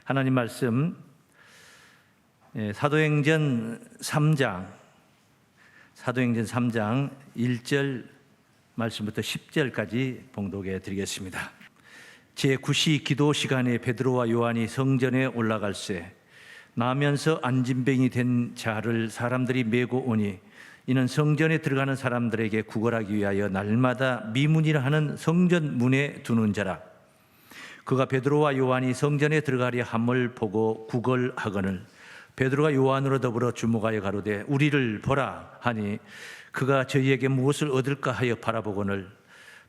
하나님 말씀 사도행전 3장 1절 말씀부터 10절까지 봉독해 드리겠습니다. 제9시 기도 시간에 베드로와 요한이 성전에 올라갈새 나면서 안진병이 된 자를 사람들이 메고 오니 이는 성전에 들어가는 사람들에게 구걸하기 위하여 날마다 미문이라 하는 성전 문에 두는 자라. 그가 베드로와 요한이 성전에 들어가려 함을 보고 구걸하거늘 베드로가 요한으로 더불어 주목하여 가로되 우리를 보라 하니 그가 저희에게 무엇을 얻을까 하여 바라보거늘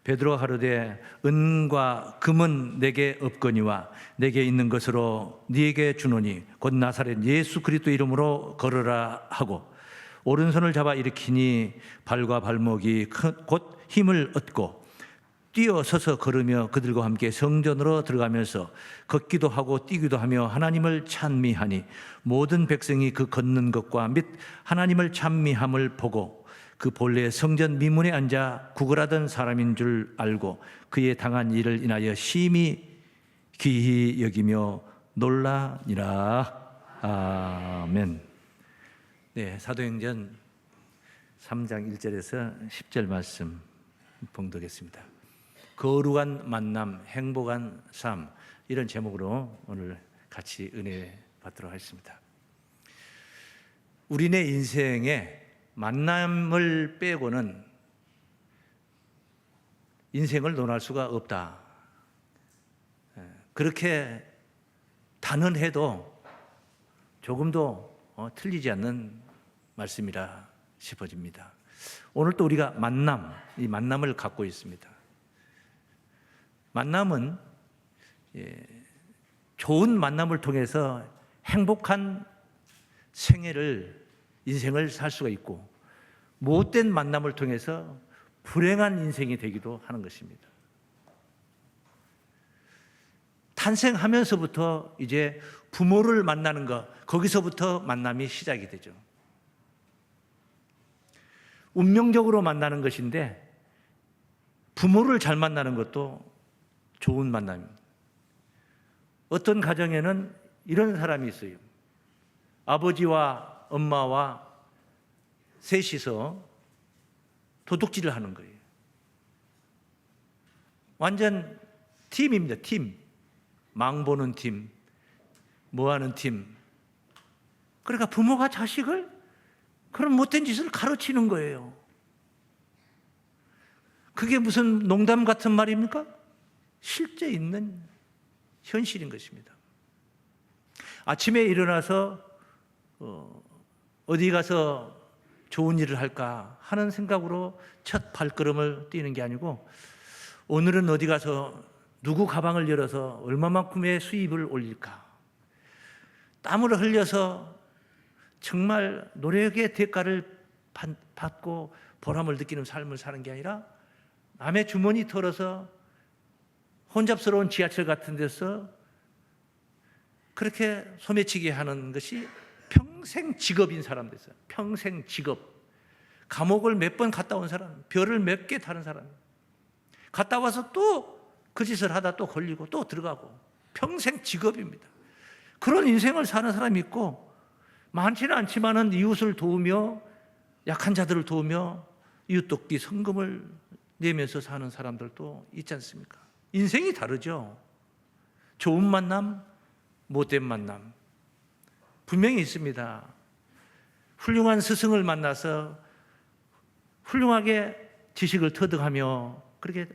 베드로가 가로되 은과 금은 내게 없거니와 내게 있는 것으로 네게 주노니 곧 나사렛 예수 그리스도 이름으로 걸으라 하고 오른손을 잡아 일으키니 발과 발목이 곧 힘을 얻고 뛰어서서 걸으며 그들과 함께 성전으로 들어가면서 걷기도 하고 뛰기도 하며 하나님을 찬미하니 모든 백성이 그 걷는 것과 및 하나님을 찬미함을 보고 그 본래 성전 미문에 앉아 구걸하던 사람인 줄 알고 그의 당한 일을 인하여 심히 귀히 여기며 놀라니라. 아멘. 네, 사도행전 3장 1절에서 10절 말씀 봉독했습니다. 거룩한 만남, 행복한 삶, 이런 제목으로 오늘 같이 은혜 받도록 하겠습니다. 우리네 인생에 만남을 빼고는 인생을 논할 수가 없다. 그렇게 단언해도 조금도 틀리지 않는 말씀이라 싶어집니다. 오늘 또 우리가 이 만남을 갖고 있습니다. 만남은 좋은 만남을 통해서 행복한 인생을 살 수가 있고 못된 만남을 통해서 불행한 인생이 되기도 하는 것입니다. 탄생하면서부터 이제 부모를 만나는 것, 거기서부터 만남이 시작이 되죠. 운명적으로 만나는 것인데 부모를 잘 만나는 것도 좋은 만남입니다. 어떤 가정에는 이런 사람이 있어요. 아버지와 엄마와 셋이서 도둑질을 하는 거예요. 완전 팀입니다. 팀. 망보는 팀, 뭐하는 팀. 그러니까 부모가 자식을 그런 못된 짓을 가르치는 거예요. 그게 무슨 농담 같은 말입니까? 실제 있는 현실인 것입니다. 아침에 일어나서 어디 가서 좋은 일을 할까 하는 생각으로 첫 발걸음을 띄는 게 아니고 오늘은 어디 가서 누구 가방을 열어서 얼마만큼의 수입을 올릴까, 땀을 흘려서 정말 노력의 대가를 받고 보람을 느끼는 삶을 사는 게 아니라 남의 주머니 털어서 혼잡스러운 지하철 같은 데서 그렇게 소매치기 하는 것이 평생 직업인 사람들 있어요. 평생 직업. 감옥을 몇 번 갔다 온 사람, 별을 몇 개 타는 사람, 갔다 와서 또 그 짓을 하다 또 걸리고 또 들어가고 평생 직업입니다. 그런 인생을 사는 사람이 있고 많지는 않지만은 이웃을 도우며 약한 자들을 도우며 이웃 돕기 성금을 내면서 사는 사람들도 있지 않습니까? 인생이 다르죠. 좋은 만남, 못된 만남 분명히 있습니다. 훌륭한 스승을 만나서 훌륭하게 지식을 터득하며 그렇게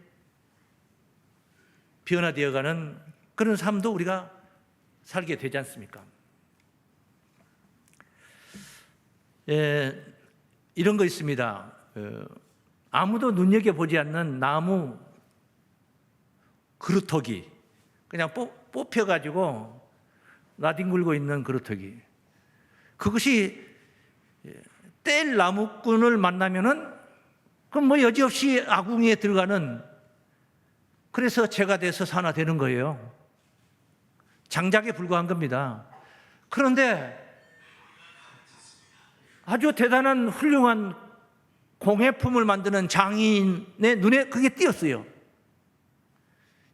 변화되어가는 그런 삶도 우리가 살게 되지 않습니까? 이런 거 있습니다. 아무도 눈여겨보지 않는 나무 그루터기, 그냥 뽑혀가지고 나뒹굴고 있는 그루터기. 그것이 뗄 나무꾼을 만나면은 그럼 뭐 여지없이 아궁이에 들어가는, 그래서 죄가 돼서 산화되는 거예요. 장작에 불과한 겁니다. 그런데 아주 대단한 훌륭한 공예품을 만드는 장인의 눈에 그게 띄었어요.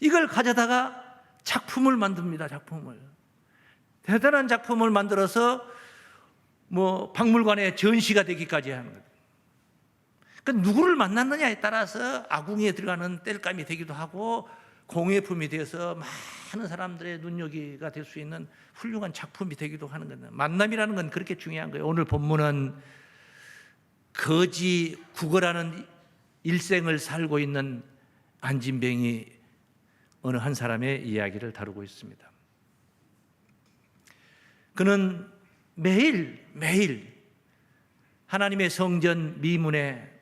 이걸 가져다가 작품을 만듭니다. 작품을. 대단한 작품을 만들어서 박물관에 전시가 되기까지 하는 거예요. 그러니까 누구를 만났느냐에 따라서 아궁이에 들어가는 땔감이 되기도 하고 공예품이 되어서 많은 사람들의 눈여기가 될 수 있는 훌륭한 작품이 되기도 하는 거예요. 만남이라는 건 그렇게 중요한 거예요. 오늘 본문은 거지 구걸하는 일생을 살고 있는 안진뱅이 어느 한 사람의 이야기를 다루고 있습니다. 그는 매일 하나님의 성전 미문에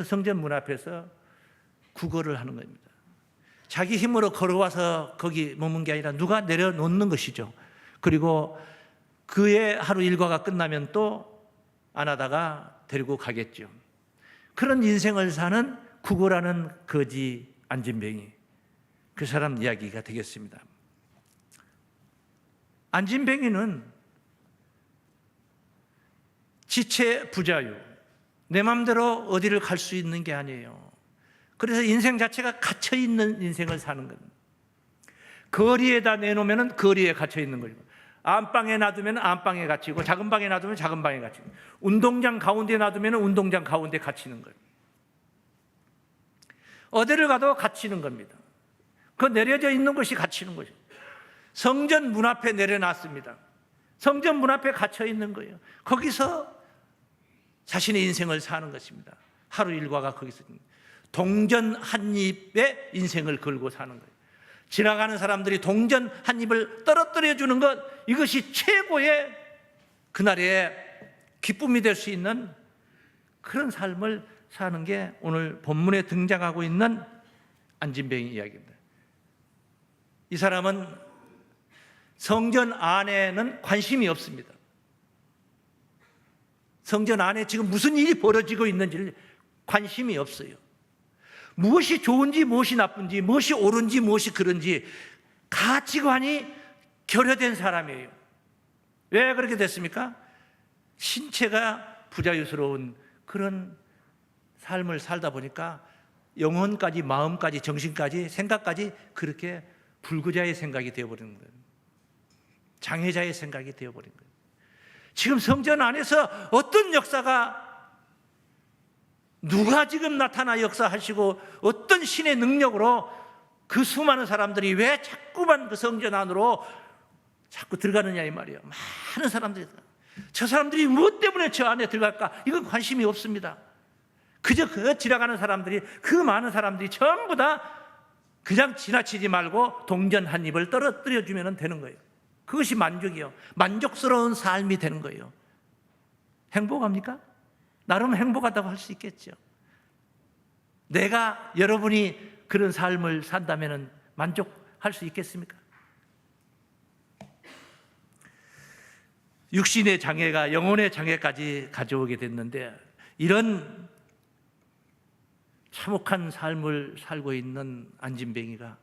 성전 문 앞에서 구걸을 하는 겁니다. 자기 힘으로 걸어와서 거기 머문 게 아니라 누가 내려놓는 것이죠. 그리고 그의 하루 일과가 끝나면 또 안 하다가 데리고 가겠죠. 그런 인생을 사는 구걸하는 거지 안진뱅이, 그 사람 이야기가 되겠습니다. 안진뱅이는 지체 부자유, 내 마음대로 어디를 갈 수 있는 게 아니에요. 그래서 인생 자체가 갇혀있는 인생을 사는 겁니다. 거리에다 내놓으면 거리에 갇혀있는 거죠. 안방에 놔두면 안방에 갇히고, 작은 방에 놔두면 작은 방에 갇히고, 운동장 가운데 놔두면 운동장 가운데 갇히는 거예요. 어디를 가도 갇히는 겁니다. 그 내려져 있는 것이 갇히는 것이죠. 성전 문 앞에 내려놨습니다. 성전 문 앞에 갇혀 있는 거예요. 거기서 자신의 인생을 사는 것입니다. 하루 일과가 거기서 동전 한 입에 인생을 걸고 사는 거예요. 지나가는 사람들이 동전 한 입을 떨어뜨려 주는 것, 이것이 최고의 그날의 기쁨이 될 수 있는 그런 삶을 사는 게 오늘 본문에 등장하고 있는 안진뱅이 이야기입니다. 이 사람은 성전 안에는 관심이 없습니다. 성전 안에 지금 무슨 일이 벌어지고 있는지를 관심이 없어요. 무엇이 좋은지 무엇이 나쁜지, 무엇이 옳은지 무엇이 그른지 가치관이 결여된 사람이에요. 왜 그렇게 됐습니까? 신체가 부자유스러운 그런 삶을 살다 보니까 영혼까지, 마음까지, 정신까지, 생각까지 그렇게 불구자의 생각이 되어버리는 거예요. 장애자의 생각이 되어버린 거예요. 지금 성전 안에서 어떤 역사가, 누가 지금 나타나 역사하시고 어떤 신의 능력으로 그 수많은 사람들이 왜 자꾸만 그 성전 안으로 자꾸 들어가느냐 이 말이에요. 많은 사람들이, 저 사람들이 무엇 때문에 저 안에 들어갈까? 이건 관심이 없습니다. 그저 그 지나가는 사람들이, 그 많은 사람들이 전부 다 그냥 지나치지 말고 동전 한 입을 떨어뜨려 주면 되는 거예요. 그것이 만족이요. 만족스러운 삶이 되는 거예요. 행복합니까? 나름 행복하다고 할 수 있겠죠. 내가, 여러분이 그런 삶을 산다면 만족할 수 있겠습니까? 육신의 장애가 영혼의 장애까지 가져오게 됐는데, 이런 참혹한 삶을 살고 있는 안진뱅이가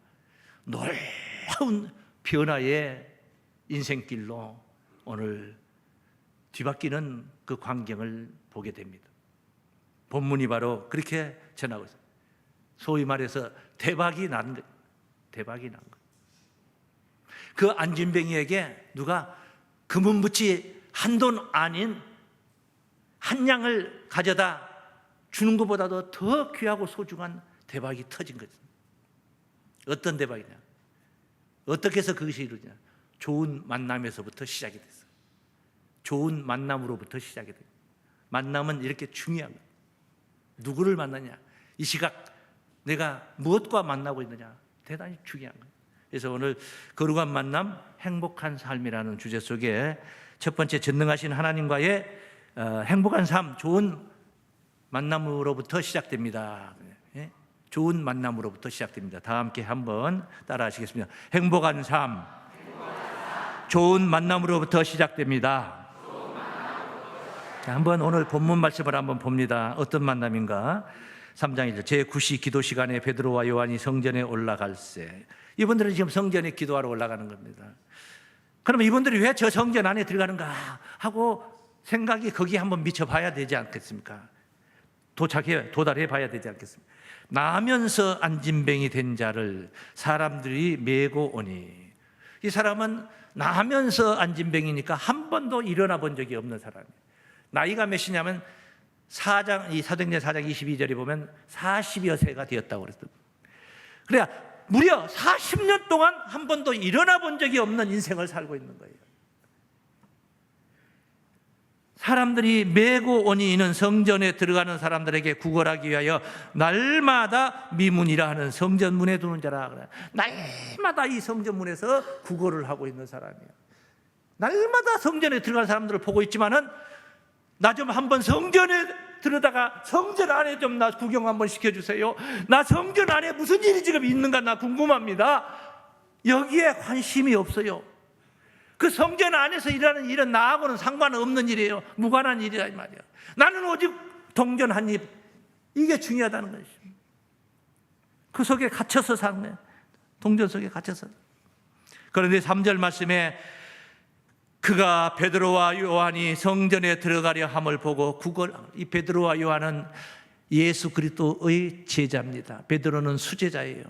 놀라운 변화의 인생길로 오늘 뒤바뀌는 그 광경을 보게 됩니다. 본문이 바로 그렇게 전하고 있어요. 소위 말해서 대박이 난 거예요. 대박이 난 거예요. 그 안진뱅이에게 누가 금은부치 한돈 아닌 한 양을 가져다 주는 것보다도 더 귀하고 소중한 대박이 터진 거죠. 어떤 대박이냐? 어떻게 해서 그것이 이루어지냐? 좋은 만남에서부터 시작이 됐어요. 좋은 만남으로부터 시작이 돼요. 만남은 이렇게 중요한 거예요. 누구를 만나냐? 이 시각 내가 무엇과 만나고 있느냐? 대단히 중요한 거예요. 그래서 오늘 거룩한 만남, 행복한 삶이라는 주제 속에 첫 번째, 전능하신 하나님과의 행복한 삶, 좋은 만남으로부터 시작됩니다. 좋은 만남으로부터 시작됩니다. 다 함께 한번 따라 하시겠습니다. 행복한 삶, 좋은 만남으로부터 시작됩니다. 자, 한번 오늘 본문 말씀을 한번 봅니다. 어떤 만남인가? 3장 1절, 제9시 기도 시간에 베드로와 요한이 성전에 올라갈새. 이분들은 지금 성전에 기도하러 올라가는 겁니다. 그러면 이분들이 왜 저 성전 안에 들어가는가 하고 생각이 거기에 한번 미쳐봐야 되지 않겠습니까? 도달해 봐야 되지 않겠습니까? 나면서 안진뱅이 된 자를 사람들이 메고 오니, 이 사람은 나면서 안진병이니까 한 번도 일어나 본 적이 없는 사람이에요. 나이가 몇이냐면 이 사도행전 4장 22절에 보면 40여 세가 되었다고 그랬어요. 그래야 무려 40년 동안 한 번도 일어나 본 적이 없는 인생을 살고 있는 거예요. 사람들이 메고 오니 이는 성전에 들어가는 사람들에게 구걸하기 위하여 날마다 미문이라 하는 성전문에 두는 자라. 날마다 이 성전문에서 구걸을 하고 있는 사람이에요. 날마다 성전에 들어간 사람들을 보고 있지만은 나 좀 한번 성전에 들어다가 성전 안에 좀 나 구경 한번 시켜주세요. 나 성전 안에 무슨 일이 지금 있는가 나 궁금합니다. 여기에 관심이 없어요. 그 성전 안에서 일하는 일은 나하고는 상관없는 일이에요. 무관한 일이라 이 말이에요. 나는 오직 동전 한 입, 이게 중요하다는 것입니다. 그 속에 갇혀서 사는 거예요. 동전 속에 갇혀서. 그런데 3절 말씀에 그가 베드로와 요한이 성전에 들어가려 함을 보고 이 베드로와 요한은 예수 그리스도의 제자입니다. 베드로는 수제자예요.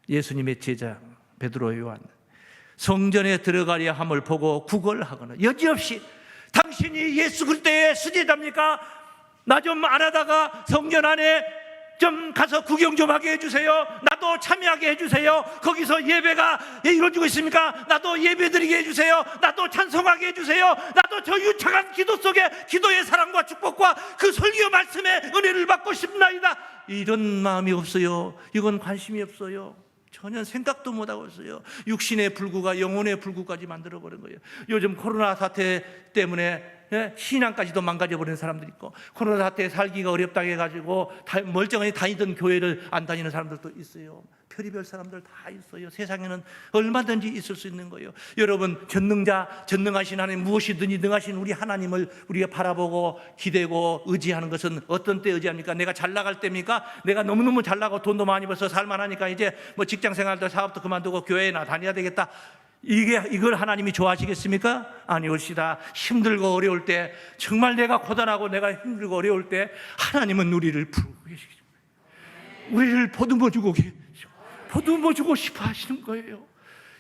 예수님의 제자 베드로와 요한. 성전에 들어가려 함을 보고 구걸하거나 여지없이 당신이 예수 그리스도의 수제자입니까? 나 좀 알아다가 성전 안에 좀 가서 구경 좀 하게 해주세요. 나도 참여하게 해주세요. 거기서 예배가 이루어지고 있습니까? 나도 예배 드리게 해주세요. 나도 찬송하게 해주세요. 나도 저 유창한 기도 속에 기도의 사랑과 축복과 그 설교 말씀의 은혜를 받고 싶나이다. 이런 마음이 없어요. 이건 관심이 없어요. 전혀 생각도 못하고 있어요. 육신의 불구가 영혼의 불구까지 만들어버린 거예요. 요즘 코로나 사태 때문에 신앙까지도 망가져버리는 사람들이 있고, 코로나 사태에 살기가 어렵다고 해가지고 멀쩡하게 다니던 교회를 안 다니는 사람들도 있어요. 별의별 사람들 다 있어요. 세상에는 얼마든지 있을 수 있는 거예요. 여러분, 전능하신 하나님, 무엇이든지 능하신 우리 하나님을 우리가 바라보고 기대고 의지하는 것은 어떤 때 의지합니까? 내가 잘 나갈 때입니까? 내가 너무너무 잘 나가고 돈도 많이 벌어서 살만하니까 이제 뭐 직장 생활도 사업도 그만두고 교회나 다녀야 되겠다. 이걸 하나님이 좋아하시겠습니까? 아니올시다. 힘들고 어려울 때, 정말 내가 고단하고 내가 힘들고 어려울 때 하나님은 우리를 부르고 계시죠. 우리를 보듬어 주고 싶어 하시는 거예요.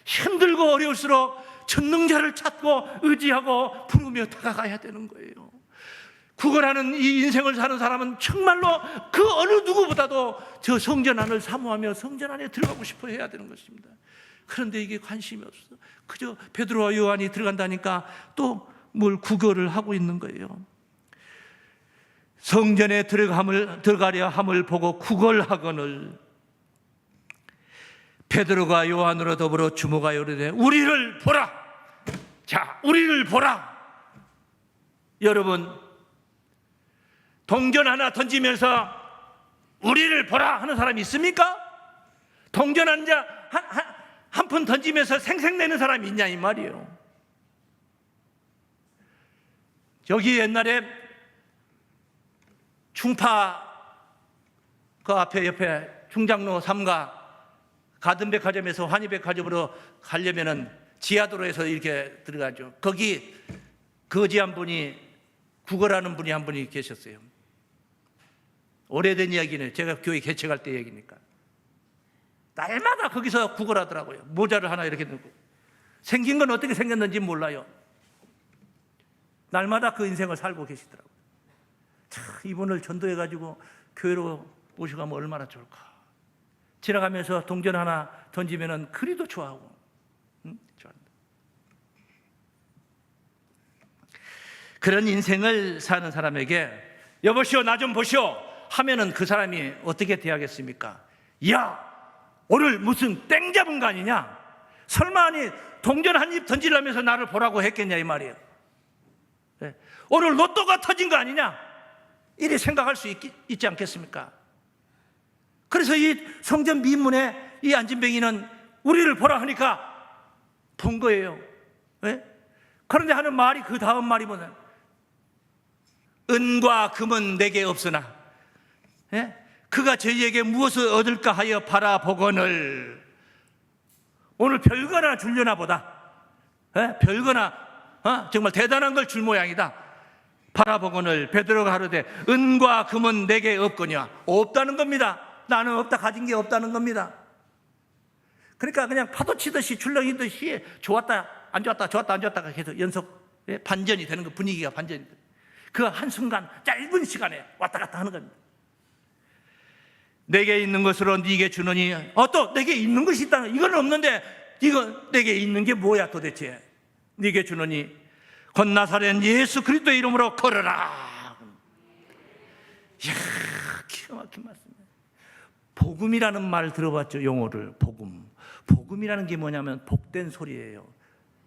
힘들고 어려울수록 전능자를 찾고 의지하고 부르며 다가가야 되는 거예요. 구걸하는 이 인생을 사는 사람은 정말로 그 어느 누구보다도 저 성전 안을 사모하며 성전 안에 들어가고 싶어 해야 되는 것입니다. 그런데 이게 관심이 없어. 그저 베드로와 요한이 들어간다니까 또 뭘 구걸을 하고 있는 거예요. 성전에 들어가려 함을 보고 구걸하거늘 베드로가 요한으로 더불어 주모가 이르되 우리를 보라. 자, 우리를 보라. 여러분, 동전 하나 던지면서 우리를 보라 하는 사람이 있습니까? 동전 한 푼 던지면서 생색내는 사람이 있냐 이 말이에요. 여기 옛날에 충파 그 앞에 옆에 충장로 3가 가든백화점에서 환희백화점으로 가려면은 지하도로에서 이렇게 들어가죠. 거기 거지 한 분이 구걸하는 분이 한 분이 계셨어요. 오래된 이야기는 제가 교회 개척할 때 얘기니까. 날마다 거기서 구걸하더라고요. 모자를 하나 이렇게 들고. 생긴 건 어떻게 생겼는지 몰라요. 날마다 그 인생을 살고 계시더라고요. 참, 이분을 전도해가지고 교회로 모셔가면 얼마나 좋을까. 지나가면서 동전 하나 던지면은 그리도 좋아하고. 좋아한다. 그런 인생을 사는 사람에게 여보시오, 나 좀 보시오 하면은 그 사람이 어떻게 대하겠습니까? 야, 오늘 무슨 땡 잡은 거 아니냐? 설마 아니 동전 한 입 던지려면서 나를 보라고 했겠냐 이 말이에요. 네. 오늘 로또가 터진 거 아니냐? 이리 생각할 수 있지 않겠습니까? 그래서 이 성전 미문에 이 안진뱅이는 우리를 보라 하니까 본 거예요. 네? 그런데 하는 말이 그 다음 말이 뭐냐? 은과 금은 내게 없으나 네? 그가 저희에게 무엇을 얻을까 하여 바라보거늘. 오늘 별거나 주려나 보다. 네? 별거나 정말 대단한 걸 줄 모양이다. 바라보거늘 베드로가 하루되 은과 금은 내게 없거냐. 없다는 겁니다. 나는 없다, 가진 게 없다는 겁니다. 그러니까 그냥 파도 치듯이 출렁이듯이 좋았다 안 좋았다 좋았다 안 좋았다가 계속 연속 반전이 되는 거, 분위기가 반전이 돼요. 그 한순간 짧은 시간에 왔다 갔다 하는 겁니다. 내게 있는 것으로 네게 주노니, 또 내게 있는 것이 있다는, 이건 없는데 이거 내게 있는 게 뭐야 도대체. 네게 주노니 곧 나사렛 예수 그리스도의 이름으로 걸어라. 이야, 기가 막힌 말씀이에요. 복음이라는 말 들어봤죠? 용어를. 복음이라는 게 뭐냐면 복된 소리예요.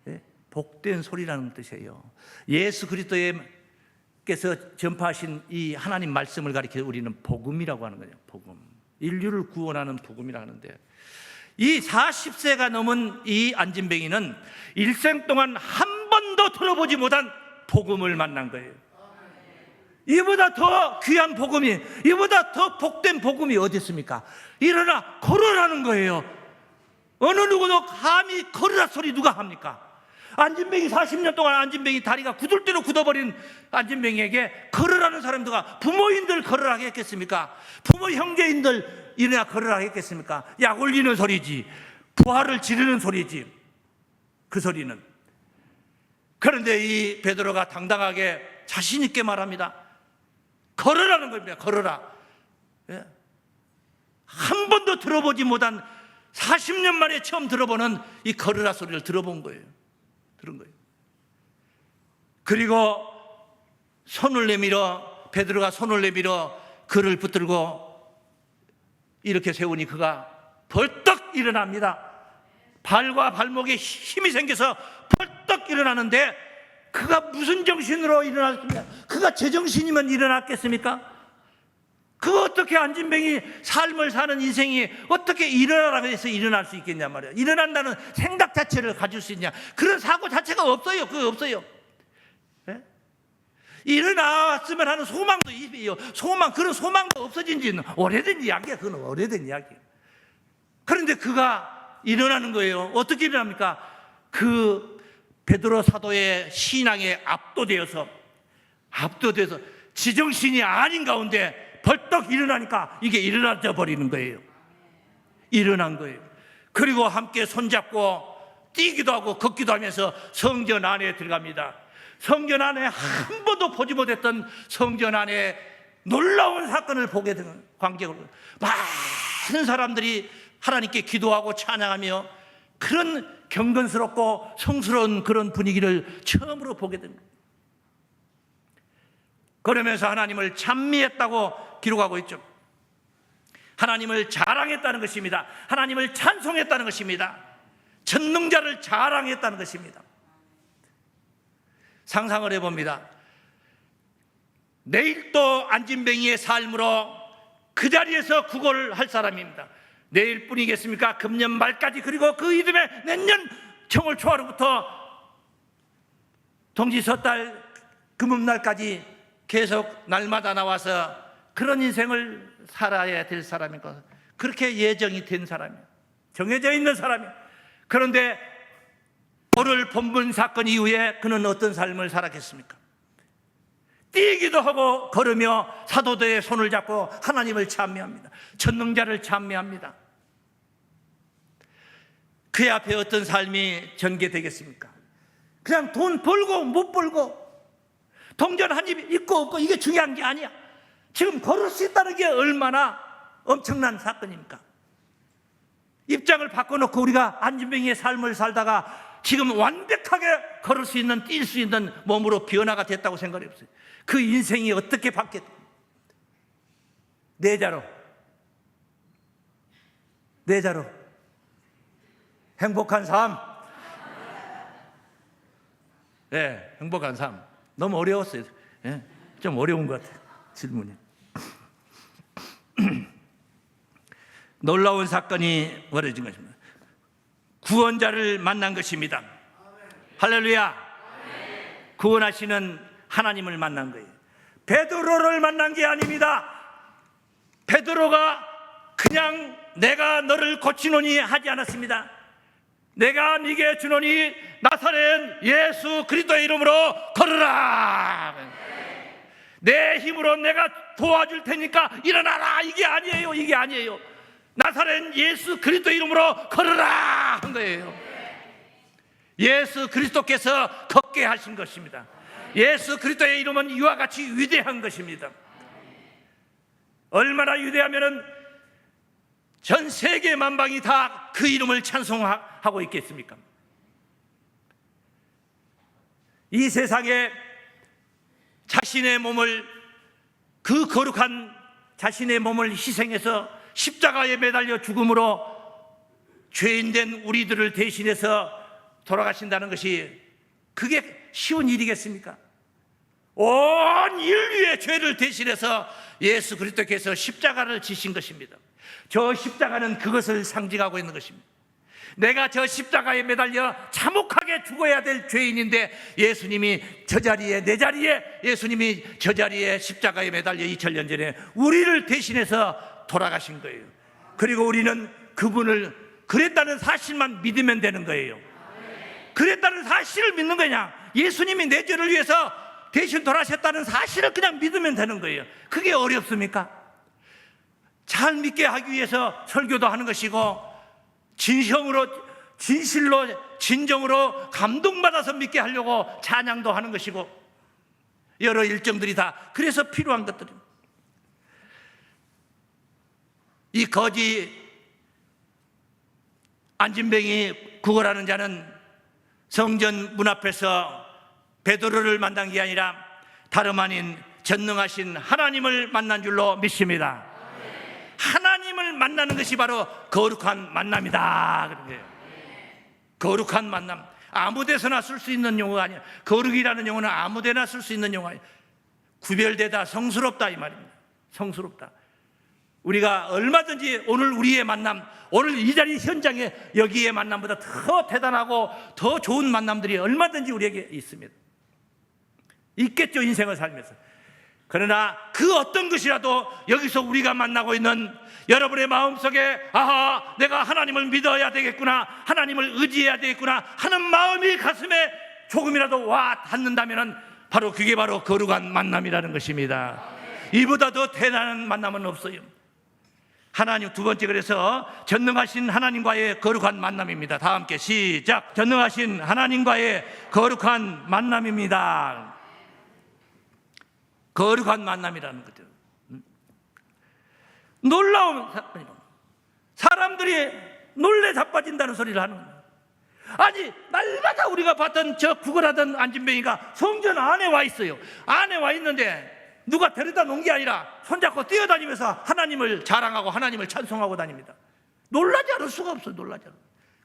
예? 복된 소리라는 뜻이에요. 예수 그리스도께서 전파하신 이 하나님 말씀을 가리켜 우리는 복음이라고 하는 거예요. 복음. 인류를 구원하는 복음이라 하는데, 이 40세가 넘은 이 안진뱅이는 일생 동안 한 번도 들어보지 못한 복음을 만난 거예요. 이보다 더 귀한 복음이, 이보다 더 복된 복음이 어디 있습니까? 일어나 걸으라는 거예요. 어느 누구도 감히 걸으라 소리 누가 합니까? 안진뱅이 40년 동안 안진뱅이 다리가 굳을 대로 굳어버린 안진뱅이에게 걸으라는 사람 누가, 부모인들 걸으라 했겠습니까? 부모 형제인들 일어나 걸으라 했겠습니까? 약 올리는 소리지, 부활을 지르는 소리지, 그 소리는. 그런데 이 베드로가 당당하게 자신 있게 말합니다. 걸으라는 겁니다. 걸으라. 예. 한 번도 들어보지 못한 40년 만에 처음 들어보는 이 걸으라 소리를 들은 거예요. 그리고 손을 내밀어, 베드로가 손을 내밀어 그를 붙들고 이렇게 세우니 그가 벌떡 일어납니다. 발과 발목에 힘이 생겨서 벌떡 일어나는데, 그가 무슨 정신으로 일어났습니까? 그가 제정신이면 일어났겠습니까? 그 어떻게 안진뱅이 삶을 사는 인생이 어떻게 일어나라고 해서 일어날 수 있겠냐 말이야. 일어난다는 생각 자체를 가질 수 있냐, 그런 사고 자체가 없어요. 그거 없어요. 네? 일어났으면 하는 소망도 있어요. 그런 소망도 없어진 지는 오래된 이야기야. 그건 오래된 이야기야. 그런데 그가 일어나는 거예요. 어떻게 일어납니까? 그 베드로 사도의 신앙에 압도되어서 지정신이 아닌 가운데 벌떡 일어나니까 이게 일어나져 버리는 거예요. 일어난 거예요. 그리고 함께 손잡고 뛰기도 하고 걷기도 하면서 성전 안에 들어갑니다. 성전 안에 한 번도 보지 못했던 성전 안에 놀라운 사건을 보게 되는 관객으로 많은 사람들이 하나님께 기도하고 찬양하며 그런 경건스럽고 성스러운 그런 분위기를 처음으로 보게 됩니다. 그러면서 하나님을 찬미했다고 기록하고 있죠. 하나님을 자랑했다는 것입니다. 하나님을 찬송했다는 것입니다. 전능자를 자랑했다는 것입니다. 상상을 해봅니다. 내일 또 안진뱅이의 삶으로 그 자리에서 구걸을 할 사람입니다. 내일뿐이겠습니까? 금년 말까지, 그리고 그 이듬해 내년 청월 초하루부터 동지 섣달 금음날까지 계속 날마다 나와서 그런 인생을 살아야 될 사람인 것, 그렇게 예정이 된 사람이에요. 정해져 있는 사람이에요. 그런데 오늘 본문 사건 이후에 그는 어떤 삶을 살았겠습니까? 뛰기도 하고 걸으며 사도들의 손을 잡고 하나님을 찬미합니다. 전능자를 찬미합니다. 그의 앞에 어떤 삶이 전개되겠습니까? 그냥 돈 벌고 못 벌고 동전 한 입 있고 없고 이게 중요한 게 아니야. 지금 걸을 수 있다는 게 얼마나 엄청난 사건입니까? 입장을 바꿔놓고 우리가 안진뱅이의 삶을 살다가 지금 완벽하게 걸을 수 있는, 뛸 수 있는 몸으로 변화가 됐다고 생각해 보세요. 그 인생이 어떻게 바뀌었다. 네 자로 행복한 삶. 네, 행복한 삶. 너무 어려웠어요. 네, 좀 어려운 것 같아요, 질문이. 놀라운 사건이 벌어진 것입니다. 구원자를 만난 것입니다. 할렐루야. 구원하시는 하나님을 만난 거예요. 베드로를 만난 게 아닙니다. 베드로가 그냥 내가 너를 고치노니 하지 않았습니다. 내가 네게 주노니 나사렛 예수 그리스도의 이름으로 걸으라. 내 힘으로 내가 도와줄 테니까 일어나라. 이게 아니에요. 나사렛 예수 그리스도 이름으로 걸어라 한 거예요. 예수 그리스도께서 걷게 하신 것입니다. 예수 그리스도의 이름은 이와 같이 위대한 것입니다. 얼마나 위대하면은 전 세계 만방이 다 그 이름을 찬송하고 있겠습니까? 이 세상에 자신의 몸을, 그 거룩한 자신의 몸을 희생해서 십자가에 매달려 죽음으로 죄인된 우리들을 대신해서 돌아가신다는 것이 그게 쉬운 일이겠습니까? 온 인류의 죄를 대신해서 예수 그리스도께서 십자가를 지신 것입니다. 저 십자가는 그것을 상징하고 있는 것입니다. 내가 저 십자가에 매달려 참혹하게 죽어야 될 죄인인데 예수님이 저 자리에, 내 자리에, 예수님이 저 자리에 십자가에 매달려 2000년 전에 우리를 대신해서 돌아가신 거예요. 그리고 우리는 그분을 그랬다는 사실만 믿으면 되는 거예요. 그랬다는 사실을 믿는 거냐? 예수님이 내 죄를 위해서 대신 돌아가셨다는 사실을 그냥 믿으면 되는 거예요. 그게 어렵습니까? 잘 믿게 하기 위해서 설교도 하는 것이고, 진실로 진정으로 감동받아서 믿게 하려고 찬양도 하는 것이고, 여러 일정들이 다 그래서 필요한 것들입니다. 이 거지 안진뱅이 구걸하는 자는 성전 문 앞에서 베드로를 만난 게 아니라 다름 아닌 전능하신 하나님을 만난 줄로 믿습니다. 하나님을 만나는 것이 바로 거룩한 만남이다 그런 거예요. 거룩한 만남. 아무 데서나 쓸 수 있는 용어가 아니야. 거룩이라는 용어는 아무 데나 쓸 수 있는 용어가 아니야. 구별되다, 성스럽다 이 말입니다. 성스럽다. 우리가 얼마든지 오늘 우리의 만남, 오늘 이 자리 현장에 여기의 만남보다 더 대단하고 더 좋은 만남들이 얼마든지 우리에게 있습니다. 있겠죠, 인생을 살면서. 그러나 그 어떤 것이라도 여기서 우리가 만나고 있는 여러분의 마음속에 아하, 내가 하나님을 믿어야 되겠구나, 하나님을 의지해야 되겠구나 하는 마음이 가슴에 조금이라도 와 닿는다면 바로 그게 바로 거룩한 만남이라는 것입니다. 이보다 더 대단한 만남은 없어요. 하나님, 두 번째, 그래서 전능하신 하나님과의 거룩한 만남입니다. 다 함께 시작. 전능하신 하나님과의 거룩한 만남입니다. 거룩한 만남이라는 거죠. 놀라운 사람들이 놀래 자빠진다는 소리를 하는 거예요. 아니, 날마다 우리가 봤던 저 구걸하던 안진뱅이가 성전 안에 와 있어요. 안에 와 있는데 누가 데려다 놓은 게 아니라 손잡고 뛰어다니면서 하나님을 자랑하고 하나님을 찬송하고 다닙니다. 놀라지 않을 수가 없어요. 놀라지 않을.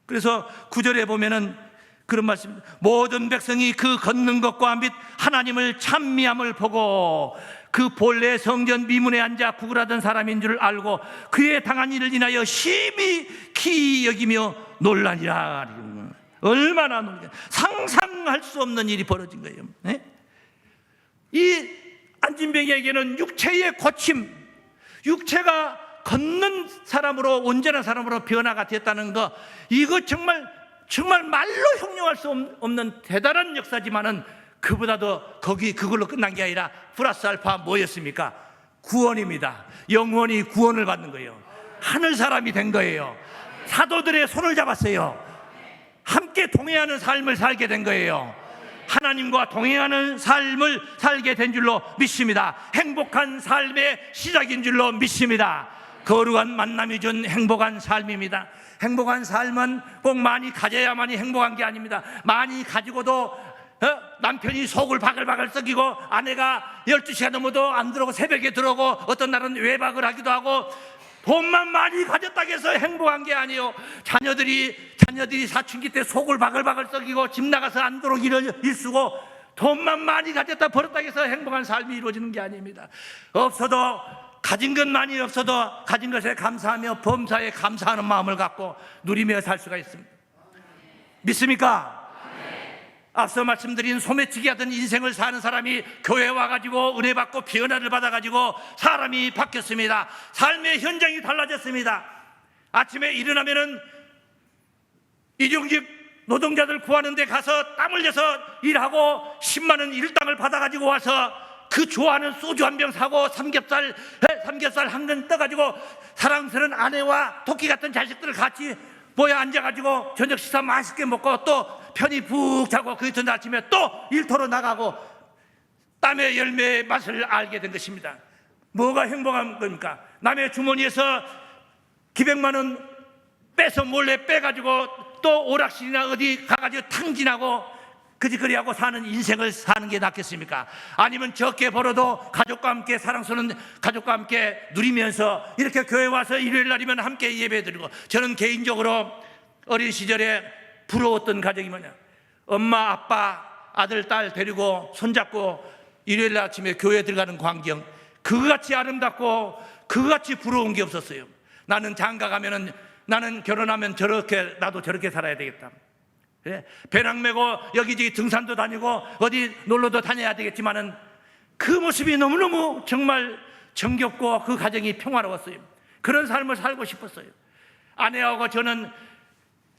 그래서 9절에 보면은 그런 말씀, 모든 백성이 그 걷는 것과 및 하나님을 찬미함을 보고 그 본래 성전 미문에 앉아 구걸하던 사람인 줄 알고 그의 당한 일을 인하여 심히 기이 여기며 놀라니라. 얼마나 놀라, 상상할 수 없는 일이 벌어진 거예요. 네? 이 안진뱅이에게는 육체의 고침, 육체가 걷는 사람으로, 온전한 사람으로 변화가 됐다는 거, 이거 정말 말로 형용할 수 없는 대단한 역사지만은 그보다도 그걸로 끝난 게 아니라 플러스 알파 뭐였습니까? 구원입니다. 영원히 구원을 받는 거예요. 하늘 사람이 된 거예요. 사도들의 손을 잡았어요. 함께 동행하는 삶을 살게 된 거예요. 하나님과 동행하는 삶을 살게 된 줄로 믿습니다. 행복한 삶의 시작인 줄로 믿습니다. 거룩한 만남이 준 행복한 삶입니다. 행복한 삶은 꼭 많이 가져야만이 행복한 게 아닙니다. 많이 가지고도 남편이 속을 바글바글 썩이고 아내가 12시가 넘어도 안 들어오고 새벽에 들어오고 어떤 날은 외박을 하기도 하고 돈만 많이 가졌다고 해서 행복한 게 아니에요. 자녀들이 사춘기 때 속을 바글바글 썩이고 집 나가서 안 들어오기를 일쓰고 돈만 많이 가졌다 벌었다고 해서 행복한 삶이 이루어지는 게 아닙니다. 가진 것 많이 없어도 가진 것에 감사하며 범사에 감사하는 마음을 갖고 누리며 살 수가 있습니다. 믿습니까? 앞서 말씀드린 소매치기 하던 인생을 사는 사람이 교회 와가지고 은혜 받고 변화를 받아가지고 사람이 바뀌었습니다. 삶의 현장이 달라졌습니다. 아침에 일어나면은 일용직 노동자들 구하는 데 가서 땀 흘려서 일하고 10만 원 일당을 받아가지고 와서 그 좋아하는 소주 한 병 사고 삼겹살 삼겹살 한 근 떠가지고 사랑스러운 아내와 토끼 같은 자식들을 같이 모여 앉아가지고 저녁 식사 맛있게 먹고 또 편히 푹 자고 그 이튿날 아침에 또 일터로 나가고 땀의 열매의 맛을 알게 된 것입니다. 뭐가 행복한 겁니까? 남의 주머니에서 기백만 원 빼서 몰래 빼가지고 또 오락실이나 어디 가가지고 탕진하고 그지거리하고 사는 인생을 사는 게 낫겠습니까? 아니면 적게 벌어도 가족과 함께 사랑스러운 가족과 함께 누리면서 이렇게 교회 와서 일요일 날이면 함께 예배 드리고. 저는 개인적으로 어린 시절에 부러웠던 가정이 뭐냐, 엄마 아빠 아들 딸 데리고 손잡고 일요일 날 아침에 교회 들어가는 광경, 그거같이 아름답고 그거같이 부러운 게 없었어요. 나는 장가 가면은, 나는 결혼하면 저렇게, 나도 저렇게 살아야 되겠다. 예? 배낭 메고 여기저기 등산도 다니고 어디 놀러도 다녀야 되겠지만은 그 모습이 너무너무 정말 정겹고 그 가정이 평화로웠어요. 그런 삶을 살고 싶었어요. 아내하고 저는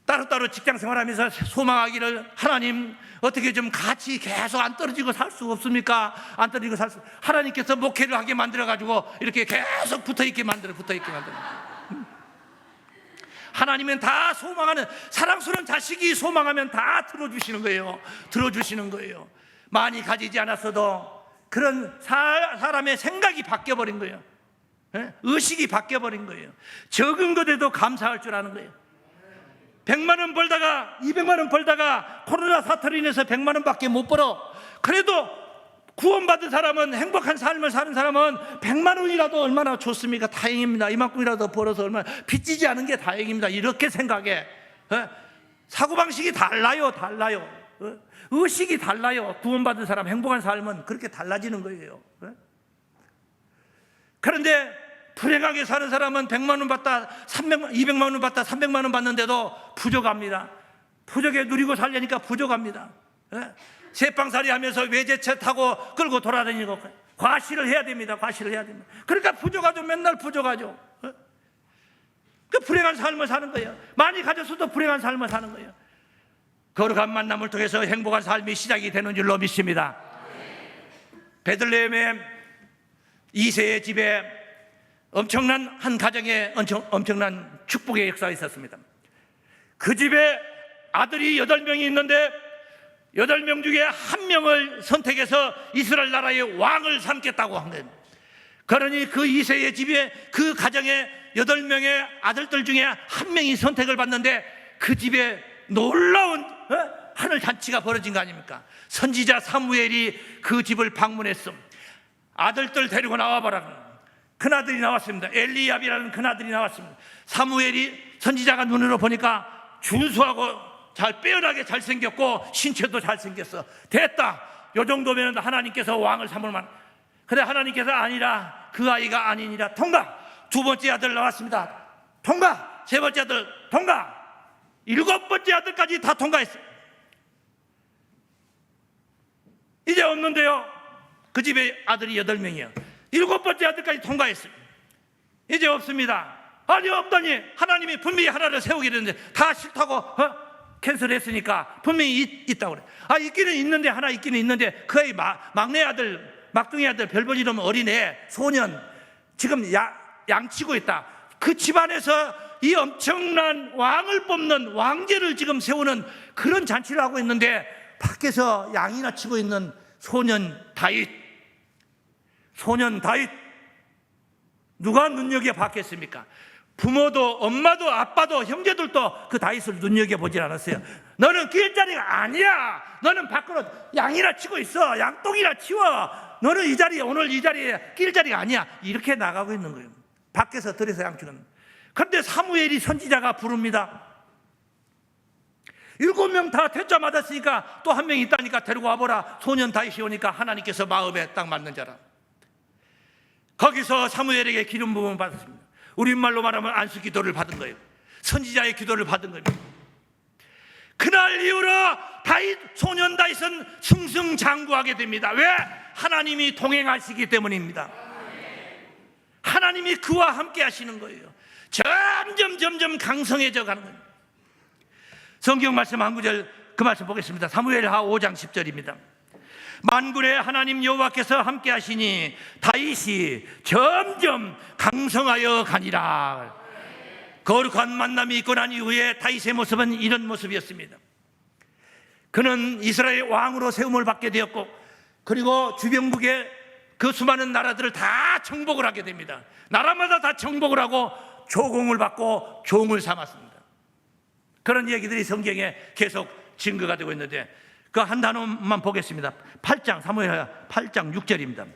따로따로 직장 생활하면서 소망하기를, 하나님 어떻게 좀 같이 계속 안 떨어지고 살 수 없습니까? 안 떨어지고 살 수, 하나님께서 목회를 하게 만들어가지고 이렇게 계속 붙어있게 만들어. 하나님은 다 소망하는, 사랑스러운 자식이 소망하면 다 들어주시는 거예요. 많이 가지지 않았어도 그런 사람의 생각이 바뀌어버린 거예요. 의식이 바뀌어버린 거예요. 적은 것에도 감사할 줄 아는 거예요. 100만 원 벌다가 200만 원 벌다가 코로나 사태로 인해서 100만 원밖에 못 벌어. 그래도 구원받은 사람은, 행복한 삶을 사는 사람은 100만 원이라도 얼마나 좋습니까? 다행입니다. 이만큼이라도 벌어서 얼마나 빚지지 않은 게 다행입니다. 이렇게 생각해. 사고방식이 달라요. 의식이 달라요. 구원받은 사람, 행복한 삶은 그렇게 달라지는 거예요. 그런데 불행하게 사는 사람은 100만 원 받다 200만 원 받다 300만 원 받는데도 부족합니다. 부족에 누리고 살려니까 부족합니다. 새빵살이 하면서 외제차 타고 끌고 돌아다니고 과시를 해야 됩니다. 그러니까 부족하죠. 맨날 부족하죠. 그 불행한 삶을 사는 거예요. 많이 가졌어도 불행한 삶을 사는 거예요. 거룩한 만남을 통해서 행복한 삶이 시작이 되는 줄로 믿습니다. 베들레헴의 2세의 집에 엄청난 한 가정에 엄청난 축복의 역사가 있었습니다. 그 집에 아들이 8명이 있는데 8명 중에 1명을 선택해서 이스라엘 나라의 왕을 삼겠다고 한 거예요. 그러니 그 2세의 집에, 그 가정의 8명의 아들들 중에 1명이 선택을 받는데 그 집에 놀라운 하늘 잔치가 벌어진 거 아닙니까? 선지자 사무엘이 그 집을 방문했음. 아들들 데리고 나와봐라. 큰아들이 나왔습니다. 엘리압이라는 큰아들이 나왔습니다. 사무엘이 선지자가 눈으로 보니까 준수하고 잘 빼어나게 잘생겼고 신체도 잘생겼어. 됐다, 요 정도면 하나님께서 왕을 삼을만. 그래, 하나님께서 아니라, 그 아이가 아니니라. 통과. 2번째 아들 나왔습니다. 통과. 3번째 아들 통과. 7번째 아들까지 다 통과했어. 이제 없는데요. 그 집에 아들이 8명이요 7번째 아들까지 통과했어요. 이제 없습니다. 아니, 없다니. 하나님이 분명히 하나를 세우게 되는데 다 싫다고 캔슬했으니까 분명히 있다고 그래. 있기는 있는데, 하나 있기는 있는데 그 아이 막내 아들, 막둥이 아들, 별볼 일 없는 어린애, 소년 지금 양치고 있다. 그 집안에서 이 엄청난 왕을 뽑는, 왕제를 지금 세우는 그런 잔치를 하고 있는데 밖에서 양이나 치고 있는 소년 다윗 누가 눈여겨봤겠습니까? 부모도, 엄마도, 아빠도, 형제들도 그 다윗을 눈여겨보질 않았어요. 너는 길자리가 아니야. 너는 밖으로 양이나 치고 있어. 양똥이나 치워. 너는 이 자리에, 오늘 이 자리에 길자리가 아니야. 이렇게 나가고 있는 거예요. 밖에서 들여서 양치는. 그런데 사무엘이 선지자가 부릅니다. 7명 다 퇴짜 맞았으니까 또 1명이 있다니까 데리고 와보라. 소년 다윗이 오니까 하나님께서 마음에 딱 맞는 자라. 거기서 사무엘에게 기름 부음을 받았습니다. 우리말로 말하면 안수 기도를 받은 거예요. 선지자의 기도를 받은 거예요. 그날 이후로 소년 다윗은 승승장구하게 됩니다. 왜? 하나님이 동행하시기 때문입니다. 하나님이 그와 함께 하시는 거예요. 점점 강성해져 가는 거예요. 성경 말씀 한 구절, 그 말씀 보겠습니다. 사무엘하 5장 10절입니다. 만군의 하나님 여호와께서 함께 하시니 다윗이 점점 강성하여 가니라. 거룩한 만남이 있고 난 이후에 다윗의 모습은 이런 모습이었습니다. 그는 이스라엘 왕으로 세움을 받게 되었고, 그리고 주변국의 그 수많은 나라들을 다 정복을 하게 됩니다. 나라마다 다 정복을 하고 조공을 받고 종을 삼았습니다. 그런 얘기들이 성경에 계속 증거가 되고 있는데, 그 한 단어만 보겠습니다. 8장, 사무엘 8장 6절입니다.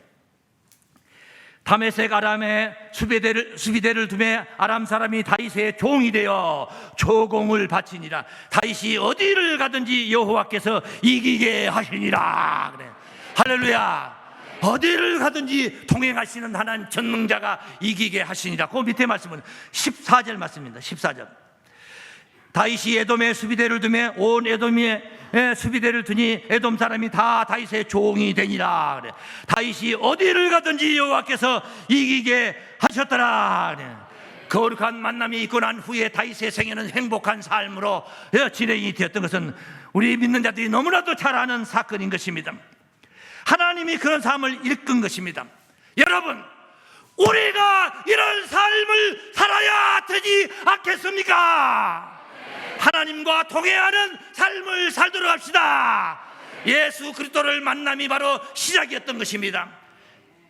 다메섹 아람에 수비대를 두매 아람 사람이 다윗의 종이 되어 조공을 바치니라. 다윗이 어디를 가든지 여호와께서 이기게 하시니라. 그래. 할렐루야. 어디를 가든지 동행하시는 하나님 전능자가 이기게 하시니라. 그 밑에 말씀은 14절 말씀입니다. 14절. 다윗이 에돔의 수비대를 두매 온 에돔의 수비대를 두니 에돔 사람이 다 다윗의 종이 되니라. 그래. 다윗이 어디를 가든지 여호와께서 이기게 하셨더라. 그래. 거룩한 만남이 있고 난 후에 다윗의 생애는 행복한 삶으로 진행이 되었던 것은 우리 믿는 자들이 너무나도 잘 아는 사건인 것입니다. 하나님이 그런 삶을 이끈 것입니다. 여러분, 우리가 이런 삶을 살아야 되지 않겠습니까? 하나님과 동행하는 삶을 살도록 합시다. 예수 그리스도를 만남이 바로 시작이었던 것입니다.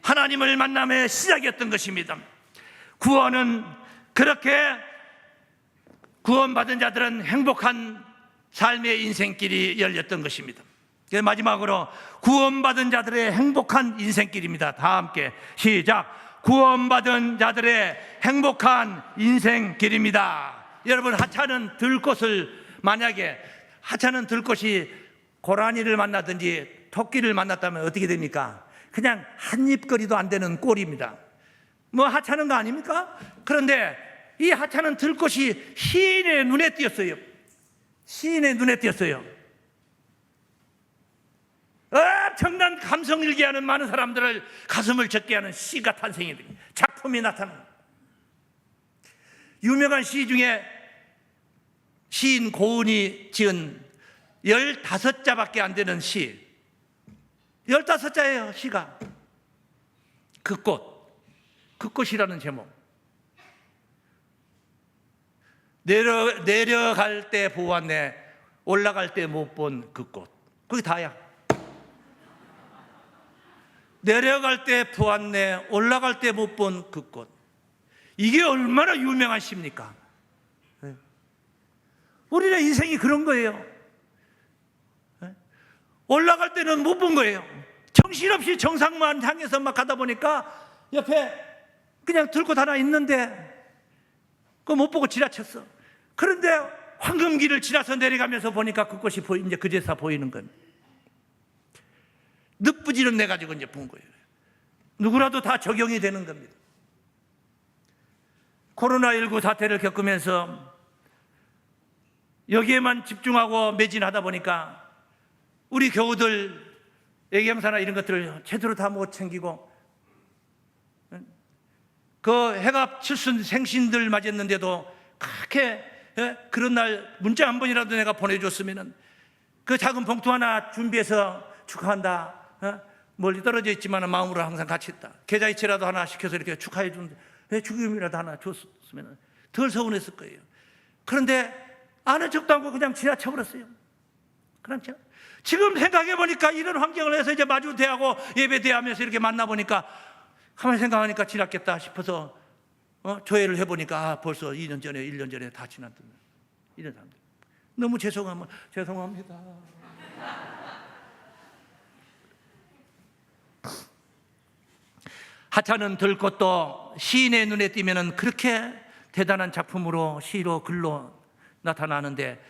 하나님을 만남의 시작이었던 것입니다. 구원은 그렇게 구원받은 자들은 행복한 삶의 인생길이 열렸던 것입니다. 마지막으로 구원받은 자들의 행복한 인생길입니다. 다 함께 시작. 구원받은 자들의 행복한 인생길입니다. 여러분, 하찮은 들꽃을 만약에 하찮은 들꽃이 고라니를 만나든지 토끼를 만났다면 어떻게 됩니까? 그냥 한 입거리도 안 되는 꼴입니다. 뭐 하찮은 거 아닙니까? 그런데 이 하찮은 들꽃이 시인의 눈에 띄었어요. 시인의 눈에 띄었어요. 엄청난 감성 일기하는 많은 사람들을 가슴을 젖게 하는 시가 탄생이 됩니다. 작품이 나타납니다. 유명한 시 중에 시인 고은이 지은 15자밖에 안 되는 시, 15자예요. 시가 그 꽃이라는 제목. 내려갈 때 보았네, 올라갈 때 못 본 그 꽃. 그게 다야. 내려갈 때 보았네, 올라갈 때 못 본 그 꽃. 이게 얼마나 유명한 시입니까? 우리의 인생이 그런 거예요. 올라갈 때는 못 본 거예요. 정신없이 정상만 향해서 막 가다 보니까 옆에 그냥 들꽃 하나 있는데 그거 못 보고 지나쳤어. 그런데 황금길을 지나서 내려가면서 보니까 그 꽃이 이제 그제서 보이는 겁니다. 늑부지런 내 가지고 이제 본 거예요. 누구라도 다 적용이 되는 겁니다. 코로나19 사태를 겪으면서 여기에만 집중하고 매진하다 보니까 우리 교우들 애기양사나 이런 것들을 제대로 다 못 챙기고, 그 해갑 칠순 생신들 맞았는데도 그렇게 그런 날 문자 한 번이라도 내가 보내줬으면 그 작은 봉투 하나 준비해서 축하한다, 멀리 떨어져 있지만 마음으로 항상 같이 있다, 계좌이체라도 하나 시켜서 이렇게 축하해 준 축의금이라도 하나 줬으면 덜 서운했을 거예요. 그런데 아는 척도 않고 그냥 지나쳐버렸어요. 그렇죠? 지금 생각해보니까 이런 환경을 해서 이제 마주 대하고 예배 대하면서 이렇게 만나보니까 가만히 생각하니까 지났겠다 싶어서 조회를 해보니까 벌써 2년 전에 1년 전에 다 지났던 이런 사람들. 너무 죄송합니다. 하찮은 들꽃도 시인의 눈에 띄면은 그렇게 대단한 작품으로 시로 글로 나타나는데,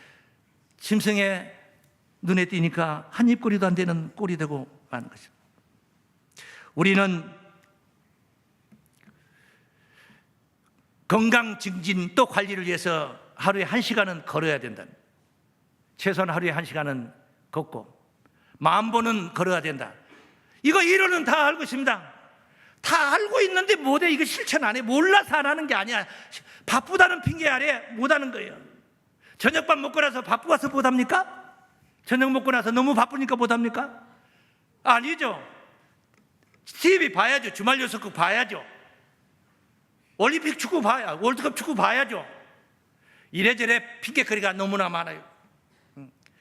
짐승의 눈에 띄니까 한 입꼬리도 안 되는 꼴이 되고 마는 것입니다. 우리는 건강 증진 또 관리를 위해서 하루에 1시간은 걸어야 된다. 최소한 하루에 1시간은 걷고 10,000보는 걸어야 된다. 이거 이론은 다 알고 있습니다. 다 알고 있는데 못해. 이거 실천 안 해. 몰라서 안 하는 게 아니야. 바쁘다는 핑계 아래 못하는 거예요. 저녁밥 먹고 나서 바쁘어서 못합니까? 저녁 먹고 나서 너무 바쁘니까 못합니까? 아니죠. TV 봐야죠. 주말 연속극 봐야죠. 올림픽 축구 봐야, 월드컵 축구 봐야죠. 이래저래 핑계거리가 너무나 많아요.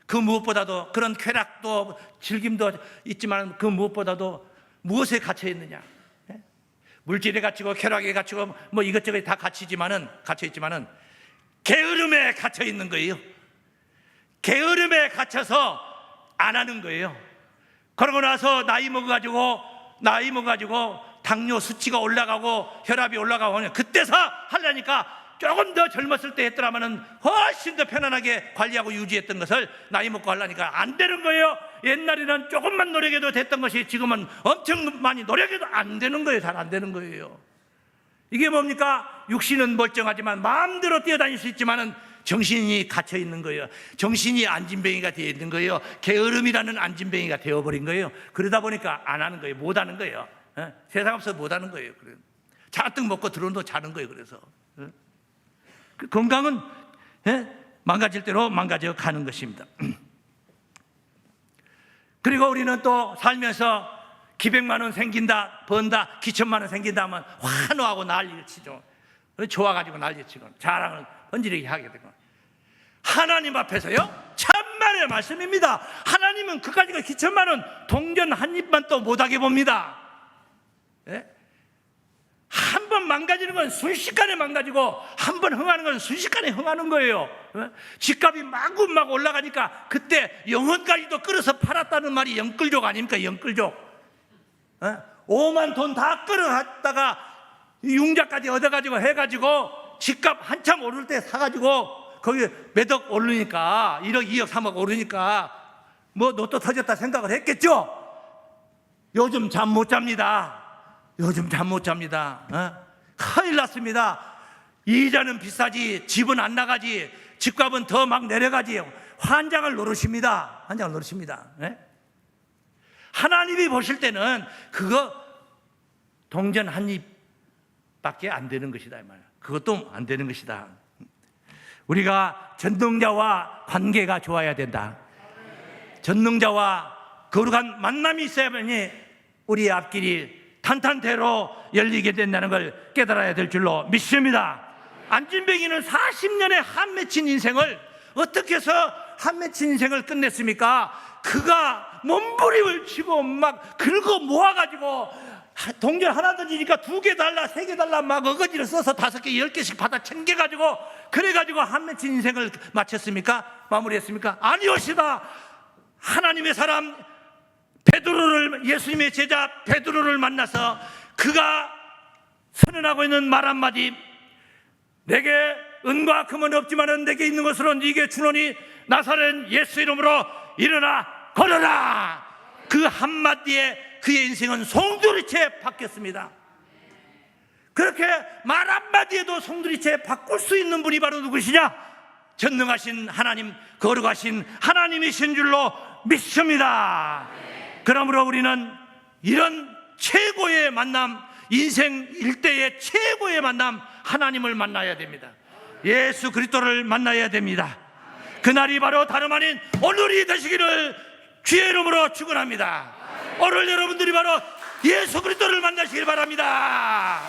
그 무엇보다도 그런 쾌락도 즐김도 있지만 그 무엇보다도 무엇에 갇혀 있느냐? 물질에 갇히고 쾌락에 갇히고 뭐 이것저것 다 갇혀 있지만은 게으름에 갇혀 있는 거예요. 게으름에 갇혀서 안 하는 거예요. 그러고 나서 나이 먹어가지고 당뇨 수치가 올라가고 혈압이 올라가고 그때서 하려니까 조금 더 젊었을 때 했더라면은 훨씬 더 편안하게 관리하고 유지했던 것을 나이 먹고 하려니까 안 되는 거예요. 옛날에는 조금만 노력해도 됐던 것이 지금은 엄청 많이 노력해도 안 되는 거예요. 잘 안 되는 거예요. 이게 뭡니까? 육신은 멀쩡하지만 마음대로 뛰어다닐 수 있지만은 정신이 갇혀 있는 거예요. 정신이 안진뱅이가 되어 있는 거예요. 게으름이라는 안진뱅이가 되어버린 거예요. 그러다 보니까 안 하는 거예요. 못 하는 거예요. 세상 없어서 못 하는 거예요. 잔뜩 먹고 들어온도 자는 거예요. 그래서 건강은 망가질 대로 망가져 가는 것입니다. 그리고 우리는 또 살면서 기백만 원 생긴다, 번다, 기천만 원 생긴다 하면 환호하고 난리를 치죠. 좋아가지고 난리치고 자랑을 번지르게 하게 되고, 하나님 앞에서요 참말의 말씀입니다. 하나님은 그까지가 기천만 원 동전 한 입만 또 못하게 봅니다. 한 번 망가지는 건 순식간에 망가지고 한 번 흥하는 건 순식간에 흥하는 거예요. 집값이 마구마구 올라가니까 그때 영혼까지도 끌어서 팔았다는 말이 영끌족 아닙니까? 영끌족. 5만 돈 다 끌어갔다가 융자까지 얻어가지고 해가지고 집값 한참 오를 때 사가지고 거기 몇억 오르니까 1억 2억 3억 오르니까 뭐 로또 터졌다 생각을 했겠죠. 요즘 잠 못 잡니다. 요즘 잠 못 잡니다. 큰일 났습니다. 이자는 비싸지, 집은 안 나가지, 집값은 더 막 내려가지. 환장을 노릇입니다. 환장을 노릇입니다. 하나님이 보실 때는 그거 동전 한 입밖에 안 되는 것이다 이 말이야. 그것도 안 되는 것이다. 우리가 전능자와 관계가 좋아야 된다. 전능자와 거룩한 만남이 있어야만이 우리의 앞길이 탄탄대로 열리게 된다는 걸 깨달아야 될 줄로 믿습니다. 안진뱅이는 40년의 한 맺힌 인생을 어떻게 해서 한 맺힌 인생을 끝냈습니까? 그가 몸부림을 치고 막 긁어 모아가지고 동전 하나 던지니까 2개 달라 3개 달라 막 어거지를 써서 5개 10개씩 받아 챙겨가지고 그래가지고 한 맺힌 인생을 마쳤습니까? 마무리했습니까? 아니오시다. 하나님의 사람 베드로를, 예수님의 제자 베드로를 만나서 그가 선언하고 있는 말 한마디, 내게 은과 금은 없지만 내게 있는 것으로 네게 주노니 나사렛 예수 이름으로 일어나 걸어라. 그 한마디에 그의 인생은 송두리째 바뀌었습니다. 그렇게 말 한마디에도 송두리째 바꿀 수 있는 분이 바로 누구시냐? 전능하신 하나님, 거룩하신 하나님이신 줄로 믿습니다. 그러므로 우리는 이런 최고의 만남, 인생 일대의 최고의 만남, 하나님을 만나야 됩니다. 예수 그리스도를 만나야 됩니다. 그날이 바로 다름 아닌 오늘이 되시기를 주의 이름으로 축원합니다. 오늘 여러분들이 바로 예수 그리스도를 만나시길 바랍니다.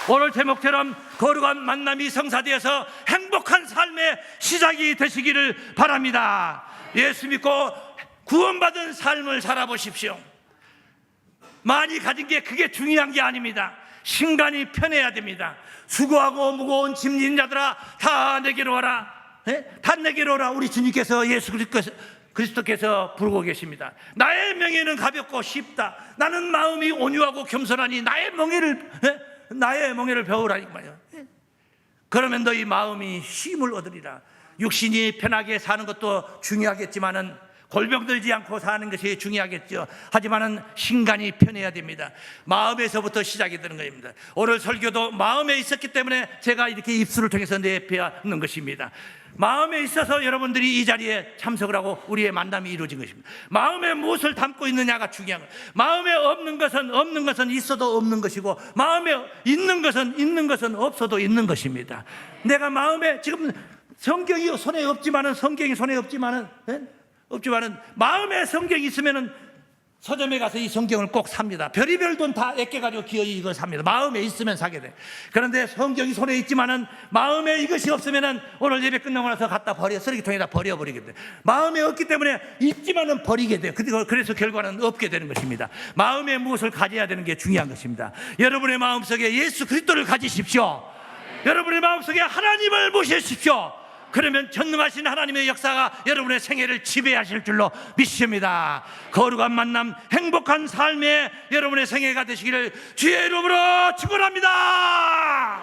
오늘 제목처럼 거룩한 만남이 성사되어서 행복한 삶의 시작이 되시기를 바랍니다. 예수 믿고 구원받은 삶을 살아보십시오. 많이 가진 게 그게 중요한 게 아닙니다. 신간이 편해야 됩니다. 수고하고 무거운 짐진 자들아 다 내게로 와라. 다 내게로 오라. 우리 주님께서 예수 그리스도께서 부르고 계십니다. 나의 명예는 가볍고 쉽다. 나는 마음이 온유하고 겸손하니 나의 멍에를 배우라니 말이야. 그러면 너희 마음이 쉼을 얻으리라. 육신이 편하게 사는 것도 중요하겠지만은 골병 들지 않고 사는 것이 중요하겠죠. 하지만은 신간이 편해야 됩니다. 마음에서부터 시작이 되는 것입니다. 오늘 설교도 마음에 있었기 때문에 제가 이렇게 입술을 통해서 내뱉는 것입니다. 마음에 있어서 여러분들이 이 자리에 참석을 하고 우리의 만남이 이루어진 것입니다. 마음에 무엇을 담고 있느냐가 중요한 거예요. 마음에 없는 것은 있어도 없는 것이고, 마음에 있는 것은 없어도 있는 것입니다. 내가 마음에 지금 성경이 손에 없지만은 없지만은 마음에 성경이 있으면은 서점에 가서 이 성경을 꼭 삽니다. 별의별 돈 다 아껴가지고 기어이 이걸 삽니다. 마음에 있으면 사게 돼. 그런데 성경이 손에 있지만은 마음에 이것이 없으면은 오늘 예배 끝나고 나서 갖다 버려, 쓰레기통에다 버려버리게 돼. 마음에 없기 때문에 있지만은 버리게 돼요. 그래서 결과는 없게 되는 것입니다. 마음에 무엇을 가져야 되는 게 중요한 것입니다. 여러분의 마음속에 예수 그리스도를 가지십시오. 여러분의 마음속에 하나님을 모시십시오. 그러면 전능하신 하나님의 역사가 여러분의 생애를 지배하실 줄로 믿습니다. 거룩한 만남, 행복한 삶의 여러분의 생애가 되시기를 주의 이름으로 축원합니다.